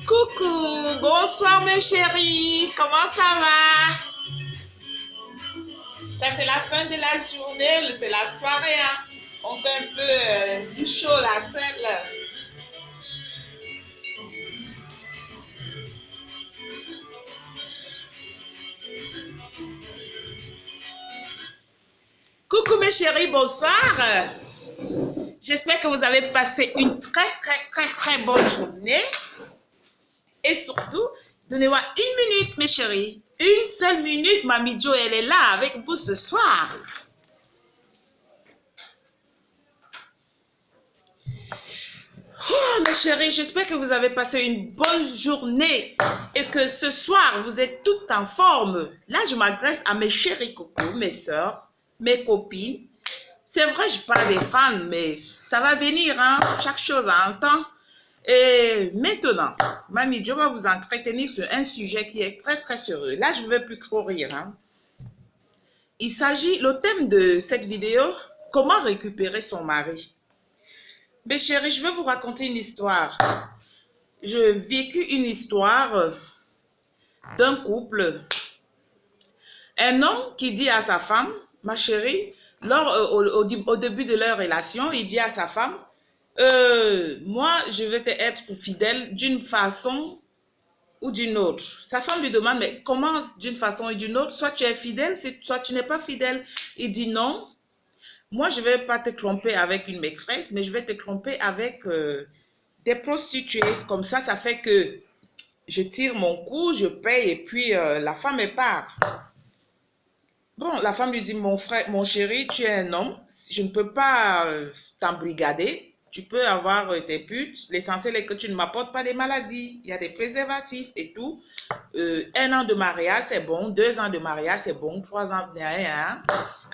Coucou, bonsoir mes chéris, comment ça va? Ça c'est la fin de la journée, c'est la soirée, hein? On fait un peu du chaud, la selle. Coucou mes chéris, bonsoir. J'espère que vous avez passé une très bonne journée. Et surtout, donnez-moi une minute, mes chéris. Une seule minute, Mamie Jo, elle est là avec vous ce soir. Oh, mes chéris, j'espère que vous avez passé une bonne journée et que ce soir, vous êtes toutes en forme. Là, je m'adresse à mes chéris coucou, mes soeurs, mes copines. C'est vrai, je parle des fans, mais ça va venir, hein? Chaque chose a un temps. Et maintenant, Mamie Jo va vous entretenir sur un sujet qui est très sérieux. Là, je ne veux plus trop rire. Hein? Il s'agit, le thème de cette vidéo, comment récupérer son mari. Mes chéris, je vais vous raconter une histoire. J'ai vécu une histoire d'un couple. Un homme qui dit à sa femme, ma chérie, au début de leur relation, il dit à sa femme, moi, je vais te être fidèle d'une façon ou d'une autre. Sa femme lui demande, mais comment d'une façon ou d'une autre? Soit tu es fidèle, soit tu n'es pas fidèle. Il dit non, moi, je ne vais pas te tromper avec une maîtresse, mais je vais te tromper avec des prostituées. Comme ça fait que je tire mon coup, je paye et puis la femme elle part. Bon, la femme lui dit, mon frère, mon chéri, tu es un homme, je ne peux pas t'embrigader. Tu peux avoir tes putes. L'essentiel est que tu ne m'apportes pas des maladies. Il y a des préservatifs et tout. 1 an de mariage, c'est bon. 2 ans de mariage, c'est bon. 3 ans,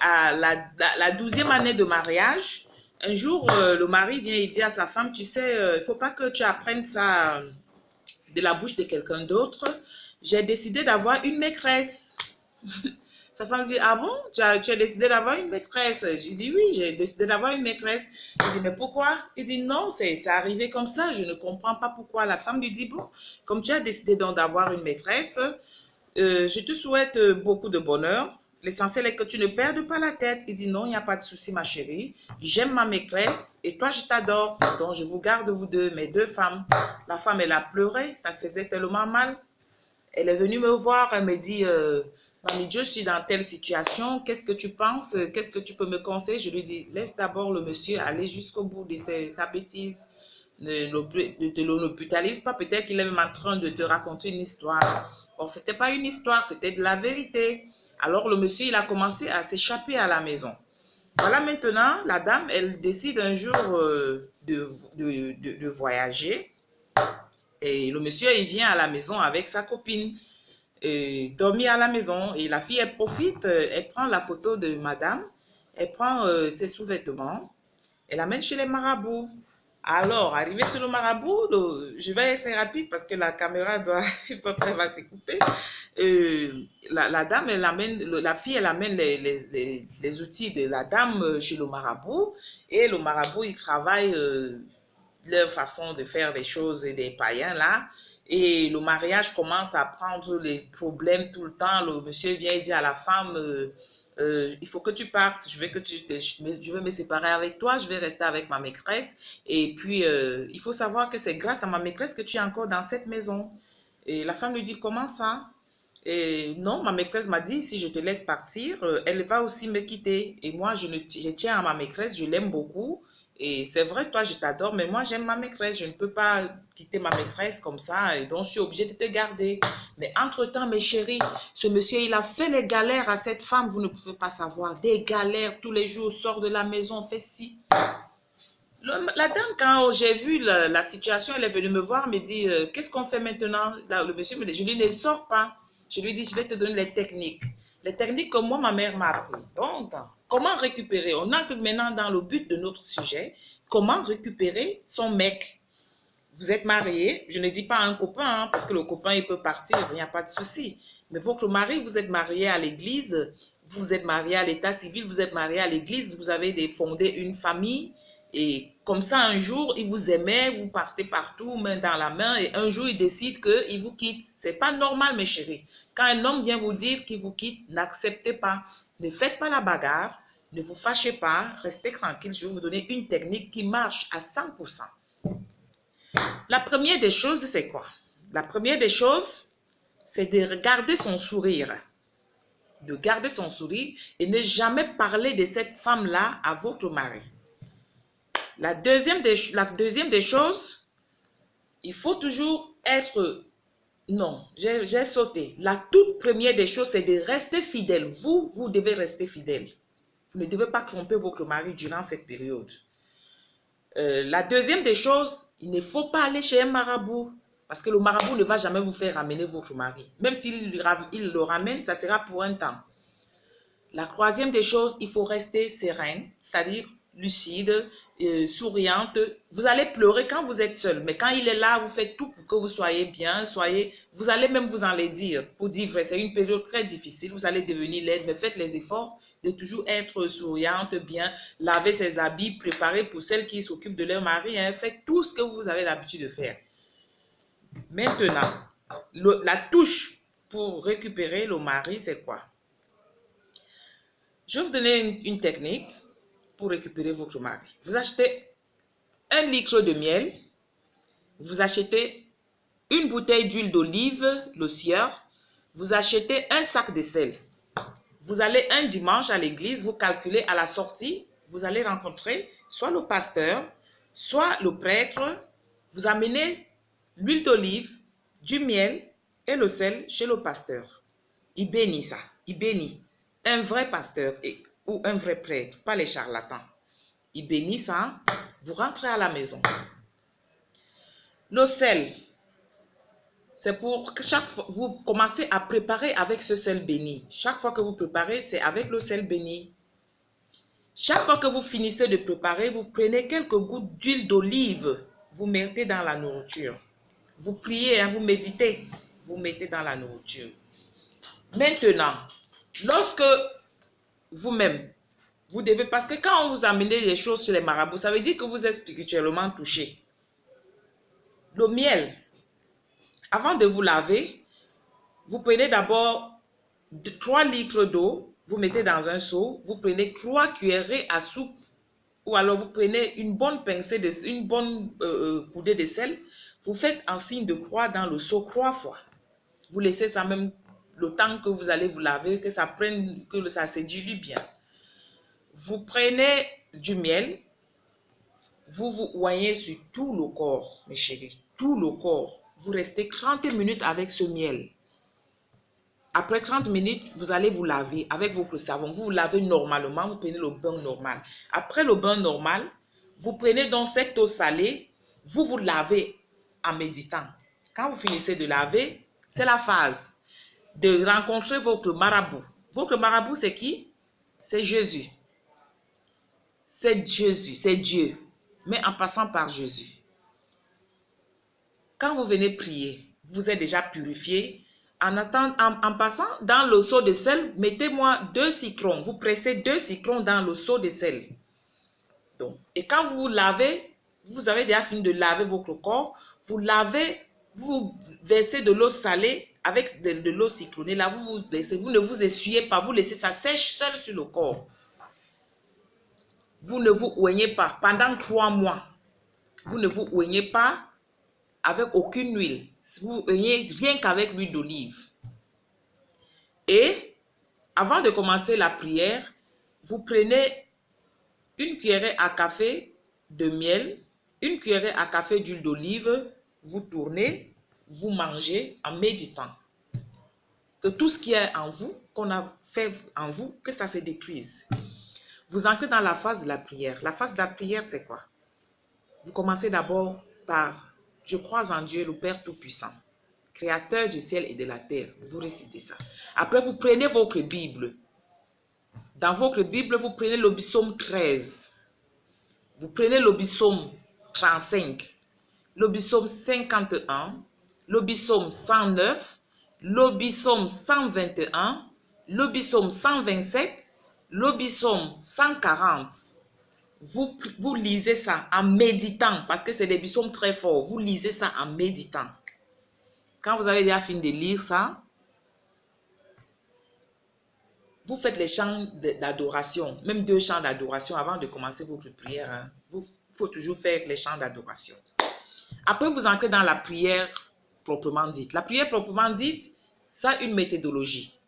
à la 12e année de mariage, un jour, le mari vient et dit à sa femme, tu sais, il ne faut pas que tu apprennes ça de la bouche de quelqu'un d'autre. J'ai décidé d'avoir une maîtresse. Sa femme dit, ah bon, tu as décidé d'avoir une maîtresse? Je dis, oui, j'ai décidé d'avoir une maîtresse. Il dit, mais pourquoi? Il dit, non, c'est arrivé comme ça, je ne comprends pas pourquoi. La femme lui dit, bon, comme tu as décidé donc d'avoir une maîtresse, je te souhaite beaucoup de bonheur. L'essentiel est que tu ne perdes pas la tête. Il dit, non, il n'y a pas de souci, ma chérie. J'aime ma maîtresse et toi, je t'adore. Donc, je vous garde, vous deux, mes 2 femmes. La femme, elle a pleuré, ça faisait tellement mal. Elle est venue me voir, elle me dit, Mamie Jo, je suis dans telle situation, qu'est-ce que tu penses? Qu'est-ce que tu peux me conseiller? Je lui dis, laisse d'abord le monsieur aller jusqu'au bout de sa bêtise. Ne le brutalise pas, peut-être qu'il est même en train de te raconter une histoire. Bon, ce n'était pas une histoire, c'était de la vérité. Alors le monsieur, il a commencé à s'échapper à la maison. Voilà maintenant, la dame, elle décide un jour de voyager. Et le monsieur, il vient à la maison avec sa copine. Dormir à la maison et la fille elle profite, elle prend la photo de madame, elle prend ses sous-vêtements, elle amène chez les marabouts. Alors, arrivé sur le marabout, je vais être rapide parce que la caméra doit, elle va se couper. La dame, elle amène, la fille, elle amène les outils de la dame chez le marabout et le marabout, il travaille leur façon de faire des choses et des païens là. Et le mariage commence à prendre les problèmes tout le temps. Le monsieur vient dire à la femme, il faut que tu partes, je vais me séparer avec toi, je vais rester avec ma maîtresse. Et puis, il faut savoir que c'est grâce à ma maîtresse que tu es encore dans cette maison. Et la femme lui dit, comment ça? Et non, ma maîtresse m'a dit, si je te laisse partir, elle va aussi me quitter. Et moi, je tiens à ma maîtresse, je l'aime beaucoup. Et c'est vrai, toi, je t'adore, mais moi, j'aime ma maîtresse. Je ne peux pas quitter ma maîtresse comme ça, et donc je suis obligée de te garder. Mais entre-temps, mes chéris, ce monsieur, il a fait les galères à cette femme. Vous ne pouvez pas savoir. Des galères tous les jours, sort de la maison, fait ci. La dame, quand j'ai vu la situation, elle est venue me voir, me dit, qu'est-ce qu'on fait maintenant? Là, le monsieur me dit, je lui dis, ne sors pas. Je lui dis, je vais te donner les techniques. Les techniques que moi, ma mère m'a appris. Donc, comment récupérer? On entre maintenant dans le but de notre sujet. Comment récupérer son mec? Vous êtes marié, je ne dis pas un copain, hein, parce que le copain, il peut partir, il n'y a pas de souci. Mais votre mari, vous êtes marié à l'église, vous êtes marié à l'état civil, vous êtes marié à l'église, vous avez fondé une famille. Et comme ça, un jour, il vous aimait, vous partez partout, main dans la main, et un jour, il décide qu'il vous quitte. Ce n'est pas normal, mes chéris. Quand un homme vient vous dire qu'il vous quitte, n'acceptez pas. Ne faites pas la bagarre, ne vous fâchez pas, restez tranquille. Je vais vous donner une technique qui marche à 100%. La première des choses, c'est quoi? La première des choses, c'est de regarder son sourire. De garder son sourire et ne jamais parler de cette femme-là à votre mari. La deuxième des choses, il faut toujours être... Non, j'ai sauté. La toute première des choses, c'est de rester fidèle. Vous devez rester fidèle. Vous ne devez pas tromper votre mari durant cette période. La deuxième des choses, il ne faut pas aller chez un marabout. Parce que le marabout ne va jamais vous faire ramener votre mari. Même s'il le ramène, ça sera pour un temps. La troisième des choses, il faut rester sereine, c'est-à-dire lucide, souriante. Vous allez pleurer quand vous êtes seul, mais quand il est là, vous faites tout pour que vous soyez bien, vous allez même vous en les dire, pour dire vrai, c'est une période très difficile, vous allez devenir laide, mais faites les efforts de toujours être souriante, bien, laver ses habits, préparer pour celles qui s'occupent de leur mari, hein, faites tout ce que vous avez l'habitude de faire. Maintenant, la touche pour récupérer le mari, c'est quoi? Je vais vous donner une technique pour récupérer votre mari. Vous achetez 1 litre de miel, vous achetez une bouteille d'huile d'olive, le sieur, vous achetez un sac de sel. Vous allez un dimanche à l'église, vous calculez à la sortie, vous allez rencontrer soit le pasteur, soit le prêtre, vous amenez l'huile d'olive, du miel et le sel chez le pasteur. Il bénit ça, il bénit. Un vrai pasteur ou un vrai prêtre, pas les charlatans. Il bénit ça, vous rentrez à la maison. Le sel, c'est pour que chaque fois, vous commencez à préparer avec ce sel béni. Chaque fois que vous préparez, c'est avec le sel béni. Chaque fois que vous finissez de préparer, vous prenez quelques gouttes d'huile d'olive, vous mettez dans la nourriture. Vous priez, hein, vous méditez, vous mettez dans la nourriture. Maintenant, lorsque vous-même, vous devez, parce que quand on vous amène des choses chez les marabouts, ça veut dire que vous êtes spirituellement touché. Le miel, avant de vous laver, vous prenez d'abord 3 litres d'eau, vous mettez dans un seau, vous prenez 3 cuillerées à soupe, ou alors vous prenez une bonne pincée, une bonne coudée de sel, vous faites un signe de croix dans le seau 3 fois. Vous laissez ça même le temps que vous allez vous laver, que ça prenne, que ça se dilue bien. Vous prenez du miel, vous vous oignez sur tout le corps, mes chéris, tout le corps. Vous restez 30 minutes avec ce miel. Après 30 minutes, vous allez vous laver avec votre savon. Vous vous lavez normalement, vous prenez le bain normal. Après le bain normal, vous prenez donc cette eau salée, vous vous lavez en méditant. Quand vous finissez de laver, c'est la phase de rencontrer votre marabout. Votre marabout, c'est qui? C'est Jésus. C'est Jésus, c'est Dieu, mais en passant par Jésus. Quand vous venez prier, vous êtes déjà purifié. En passant dans le seau de sel, mettez-moi 2 citrons. Vous pressez 2 citrons dans le seau de sel. Donc, et quand vous vous lavez, vous avez déjà fini de laver votre corps, vous lavez, vous versez de l'eau salée avec de l'eau citronnée. Là, vous ne vous essuyez pas, vous laissez ça sèche seul sur le corps. Vous ne vous oignez pas pendant 3 mois. Vous ne vous oignez pas avec aucune huile. Vous oignez rien qu'avec l'huile d'olive. Et avant de commencer la prière, vous prenez une cuillerée à café de miel, une cuillerée à café d'huile d'olive, vous tournez, vous mangez en méditant. Que tout ce qui est en vous, qu'on a fait en vous, que ça se détruise. Vous entrez dans la phase de la prière. La phase de la prière, c'est quoi? Vous commencez d'abord par « Je crois en Dieu, le Père Tout-Puissant, Créateur du ciel et de la terre. Vous récitez ça. Après, vous prenez votre Bible. Dans votre Bible, vous prenez le psaume 13. Vous prenez le psaume 35. Le psaume 51. Le psaume 109. Le psaume 121. Le psaume 127. Le psaume 140. Vous lisez ça en méditant, parce que c'est des psaumes très forts. Vous lisez ça en méditant. Quand vous avez déjà fini de lire ça, vous faites les chants d'adoration, même 2 chants d'adoration avant de commencer votre prière. Hein. Il faut toujours faire les chants d'adoration. Après, vous entrez dans la prière proprement dite. La prière proprement dite, ça a une méthodologie.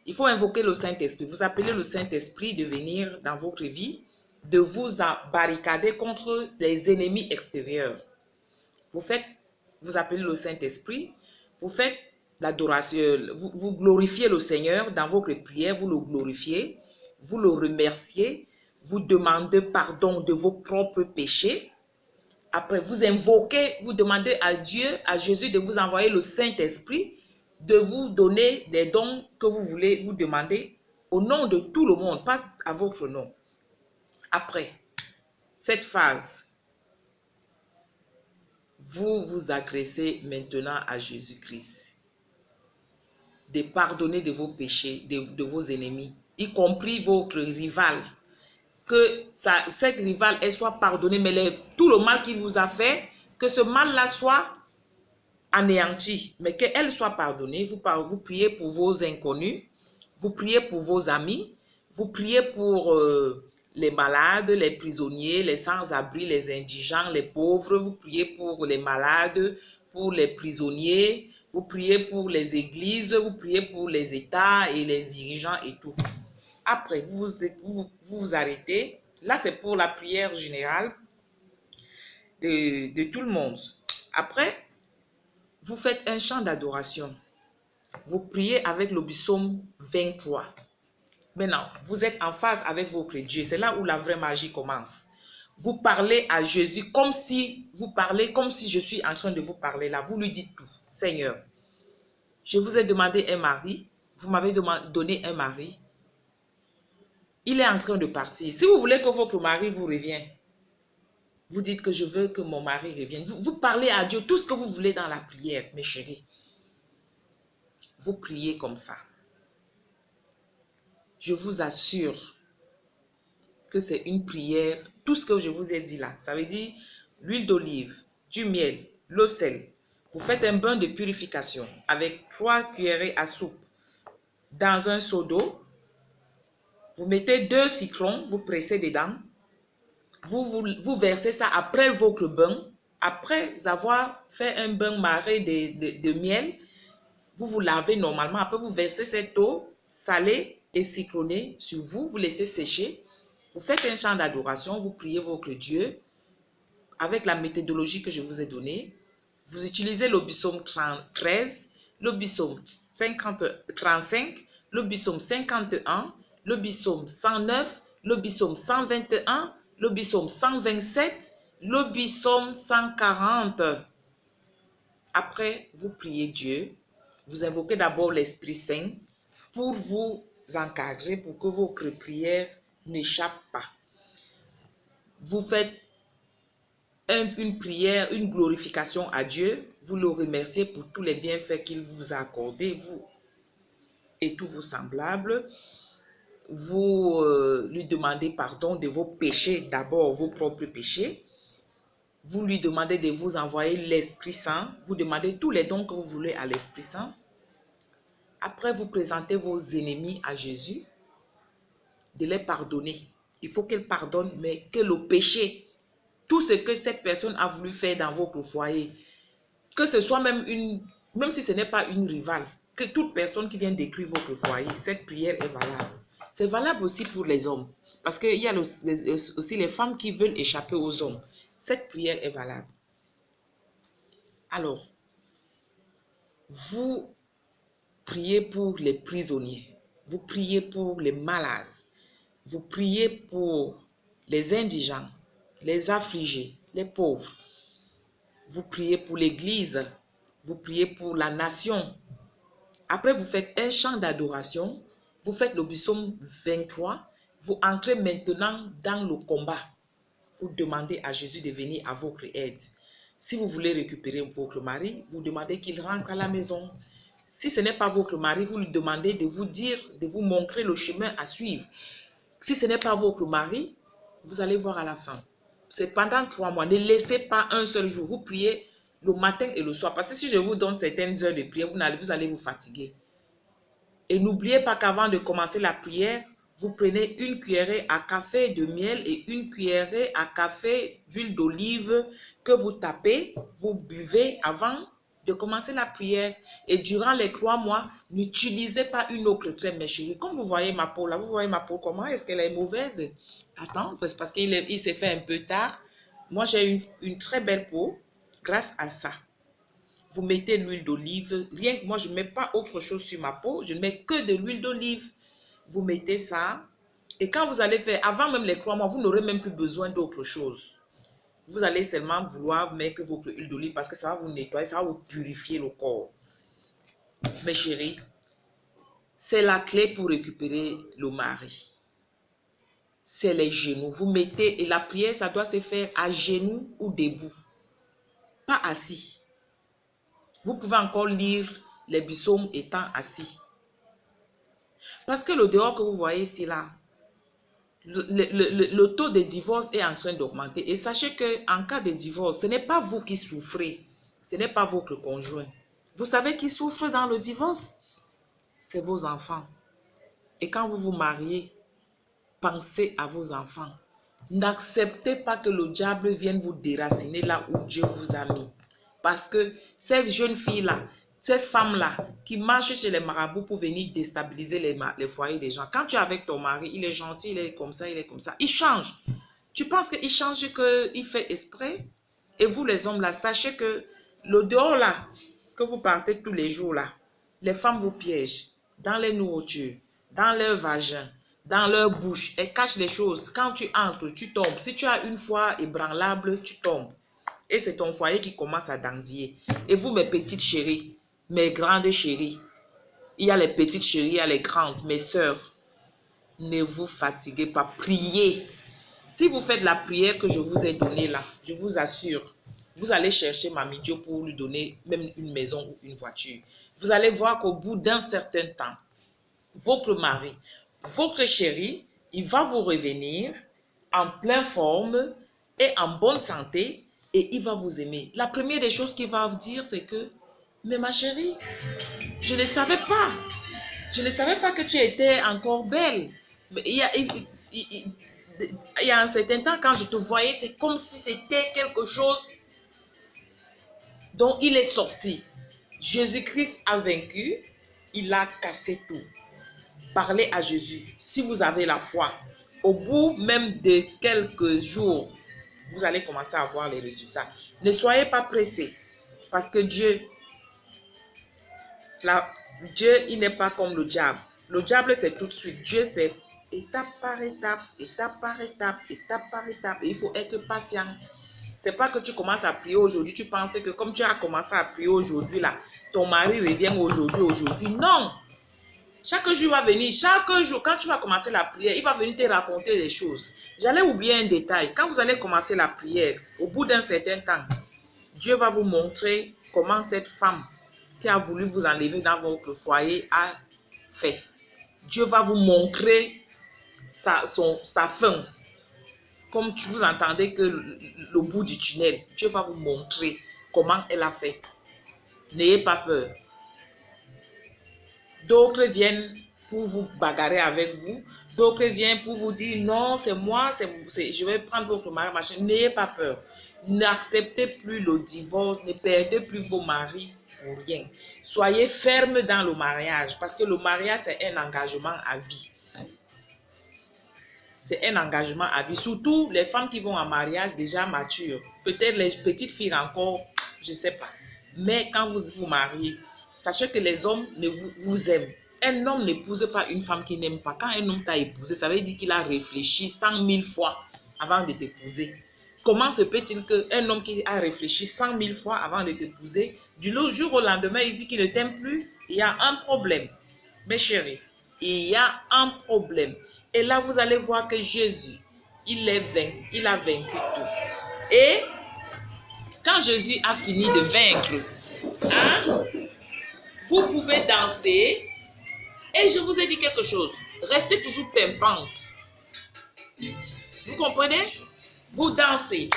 Il faut invoquer le Saint-Esprit. Vous appelez le Saint-Esprit de venir dans votre vie, de vous barricader contre les ennemis extérieurs. Vous appelez le Saint-Esprit, vous faites l'adoration, vous glorifiez le Seigneur dans votre prière, vous le glorifiez, vous le remerciez, vous demandez pardon de vos propres péchés. Après, vous invoquez, vous demandez à Dieu, à Jésus de vous envoyer le Saint-Esprit, de vous donner les dons que vous voulez vous demander au nom de tout le monde, pas à votre nom. Après cette phase, vous vous agressez maintenant à Jésus-Christ de pardonner de vos péchés, de vos ennemis, y compris votre rival. Que cette rivale, elle soit pardonnée, mais tout le mal qu'il vous a fait, que ce mal-là soit anéanti, mais qu'elle soit pardonnée. Vous priez pour vos inconnus, vous priez pour vos amis, vous priez pour les malades, les prisonniers, les sans-abri, les indigents, les pauvres, vous priez pour les malades, pour les prisonniers, vous priez pour les églises, vous priez pour les États et les dirigeants et tout. Après, vous arrêtez. Là, c'est pour la prière générale de tout le monde. Après, vous faites un chant d'adoration. Vous priez avec le psaume 23. Maintenant, vous êtes en phase avec votre Dieu. C'est là où la vraie magie commence. Vous parlez à Jésus comme si je suis en train de vous parler là. Vous lui dites tout. Seigneur, je vous ai demandé un mari. Vous m'avez donné un mari. Il est en train de partir. Si vous voulez que votre mari vous revienne, vous dites que je veux que mon mari revienne. Vous parlez à Dieu tout ce que vous voulez dans la prière, mes chéris. Vous priez comme ça. Je vous assure que c'est une prière. Tout ce que je vous ai dit là, ça veut dire l'huile d'olive, du miel, le sel. Vous faites un bain de purification avec 3 cuillerées à soupe dans un seau d'eau. Vous mettez 2 citrons, vous pressez dedans. Vous versez ça après votre bain. Après avoir fait un bain marré de miel, vous vous lavez normalement. Après, vous versez cette eau salée et citronnée sur vous. Vous laissez sécher. Vous faites un chant d'adoration. Vous priez votre Dieu avec la méthodologie que je vous ai donnée. Vous utilisez le psaume 13, le psaume 35, le psaume 51, le psaume 109, le psaume 121, le psaume 127, le psaume 140. Après, vous priez Dieu. Vous invoquez d'abord l'Esprit Saint pour vous encadrer, pour que votre prière n'échappe pas. Vous faites une prière, une glorification à Dieu. Vous le remerciez pour tous les bienfaits qu'il vous a accordés, vous et tous vos semblables. Vous lui demandez pardon de vos péchés, d'abord vos propres péchés. Vous lui demandez de vous envoyer l'Esprit Saint. Vous demandez tous les dons que vous voulez à l'Esprit Saint. Après, vous présentez vos ennemis à Jésus, de les pardonner. Il faut qu'elle pardonne, mais que le péché, tout ce que cette personne a voulu faire dans votre foyer, que ce soit même si ce n'est pas une rivale, que toute personne qui vient détruire votre foyer, cette prière est valable. C'est valable aussi pour les hommes, parce qu'il y a aussi les femmes qui veulent échapper aux hommes. Cette prière est valable. Alors, vous priez pour les prisonniers, vous priez pour les malades, vous priez pour les indigents, les affligés, les pauvres. Vous priez pour l'Église, vous priez pour la nation. Après, vous faites un chant d'adoration, vous faites le psaume 23, vous entrez maintenant dans le combat pour demander à Jésus de venir à votre aide. Si vous voulez récupérer votre mari, vous demandez qu'il rentre à la maison. Si ce n'est pas votre mari, vous lui demandez de vous dire, de vous montrer le chemin à suivre. Si ce n'est pas votre mari, vous allez voir à la fin. C'est pendant 3 mois. Ne laissez pas un seul jour. Vous priez le matin et le soir. Parce que si je vous donne certaines heures de prière, vous allez vous fatiguer. Et n'oubliez pas qu'avant de commencer la prière, vous prenez une cuillerée à café de miel et une cuillerée à café d'huile d'olive que vous tapez, vous buvez avant de commencer la prière. Et durant les 3 mois, n'utilisez pas une autre crème, mes chéris. Comme vous voyez ma peau là, vous voyez ma peau comment? Est-ce qu'elle est mauvaise? Attends, parce qu'il s'est fait un peu tard. Moi, j'ai une très belle peau grâce à ça. Vous mettez l'huile d'olive. Rien que moi, je ne mets pas autre chose sur ma peau. Je ne mets que de l'huile d'olive. Vous mettez ça. Et quand vous allez faire, avant même les 3 mois, vous n'aurez même plus besoin d'autre chose. Vous allez seulement vouloir mettre votre huile d'olive parce que ça va vous nettoyer, ça va vous purifier le corps. Mes chéris, c'est la clé pour récupérer le mari. C'est les genoux. Vous mettez, et la prière, ça doit se faire à genoux ou debout. Pas assis. Vous pouvez encore lire les psaumes étant assis. Parce que le dehors que vous voyez ici, là, le taux de divorce est en train d'augmenter. Et sachez qu'en cas de divorce, ce n'est pas vous qui souffrez. Ce n'est pas votre conjoint. Vous savez qui souffre dans le divorce? C'est vos enfants. Et quand vous vous mariez, pensez à vos enfants. N'acceptez pas que le diable vienne vous déraciner là où Dieu vous a mis. Parce que ces jeunes filles-là, ces femmes-là qui marchent chez les marabouts pour venir déstabiliser les foyers des gens. Quand tu es avec ton mari, il est gentil, il est comme ça, il est comme ça. Il change. Tu penses qu'il change, qu'il fait exprès? Et vous les hommes là, sachez que le dehors là, que vous partez tous les jours là, les femmes vous piègent dans les nourritures, dans leur vagin, dans leur bouche. Elles cachent les choses. Quand tu entres, tu tombes. Si tu as une foi ébranlable, tu tombes. Et c'est ton foyer qui commence à dandiller. Et vous, mes petites chéries, mes grandes chéries, il y a les petites chéries, il y a les grandes, mes sœurs, ne vous fatiguez pas, priez. Si vous faites la prière que je vous ai donnée là, je vous assure, vous allez chercher Mami Dio pour lui donner même une maison ou une voiture. Vous allez voir qu'au bout d'un certain temps, votre mari, votre chéri, il va vous revenir en pleine forme et en bonne santé et il va vous aimer. La première des choses qu'il va vous dire, c'est que, mais ma chérie, je ne savais pas. Je ne savais pas que tu étais encore belle. Mais il y a un certain temps, quand je te voyais, c'est comme si c'était quelque chose dont il est sorti. Jésus-Christ a vaincu, il a cassé tout. Parlez à Jésus. Si vous avez la foi, au bout même de quelques jours, vous allez commencer à voir les résultats. Ne soyez pas pressés, parce que Dieu, il n'est pas comme le diable. Le diable, c'est tout de suite. Dieu, c'est étape par étape, étape par étape, étape par étape. Et il faut être patient. C'est pas que tu commences à prier aujourd'hui, tu penses que comme tu as commencé à prier aujourd'hui, là, ton mari revient aujourd'hui. Non! Chaque jour, il va venir. Chaque jour, quand tu vas commencer la prière, il va venir te raconter des choses. J'allais oublier un détail. Quand vous allez commencer la prière, au bout d'un certain temps, Dieu va vous montrer comment cette femme qui a voulu vous enlever dans votre foyer a fait. Dieu va vous montrer sa fin. Comme vous entendez que le bout du tunnel, Dieu va vous montrer comment elle a fait. N'ayez pas peur. D'autres viennent pour vous bagarrer avec vous. D'autres viennent pour vous dire non, c'est moi, je vais prendre votre mari, machin. N'ayez pas peur. N'acceptez plus le divorce, ne perdez plus vos maris pour rien. Soyez ferme dans le mariage parce que le mariage, c'est un engagement à vie. C'est un engagement à vie. Surtout les femmes qui vont en mariage déjà matures. Peut-être les petites filles encore, je ne sais pas. Mais quand vous vous mariez, sachez que les hommes vous aiment. Un homme n'épouse pas une femme qu'il n'aime pas. Quand un homme t'a épousé, ça veut dire qu'il a réfléchi 100 000 fois avant de t'épouser. Comment se peut-il qu'un homme qui a réfléchi 100 000 fois avant de t'épouser, du jour au lendemain, il dit qu'il ne t'aime plus? Il y a un problème, mes chéris. Il y a un problème. Et là, vous allez voir que Jésus, il a vaincu tout. Et quand Jésus a fini de vaincre, hein, vous pouvez danser. Et je vous ai dit quelque chose. Restez toujours pimpante. Vous comprenez? Vous dansez.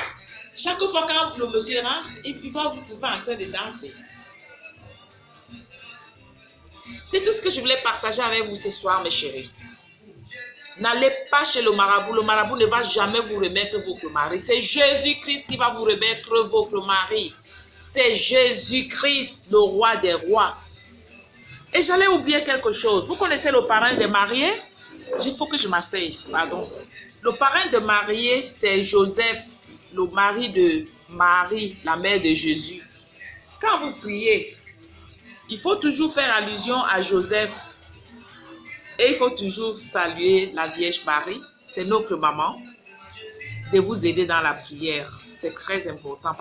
Chaque fois quand le monsieur rentre, vous pouvez en train de danser. C'est tout ce que je voulais partager avec vous ce soir, mes chéris. N'allez pas chez le marabout. Le marabout ne va jamais vous remettre votre mari. C'est Jésus-Christ qui va vous remettre votre mari. C'est Jésus-Christ, le roi des rois. Et j'allais oublier quelque chose. Vous connaissez le parrain des mariés? Il faut que je m'asseye, pardon. Le parrain de mariés, c'est Joseph, le mari de Marie, la mère de Jésus. Quand vous priez, il faut toujours faire allusion à Joseph. Et il faut toujours saluer la Vierge Marie, c'est notre maman, de vous aider dans la prière. C'est très important.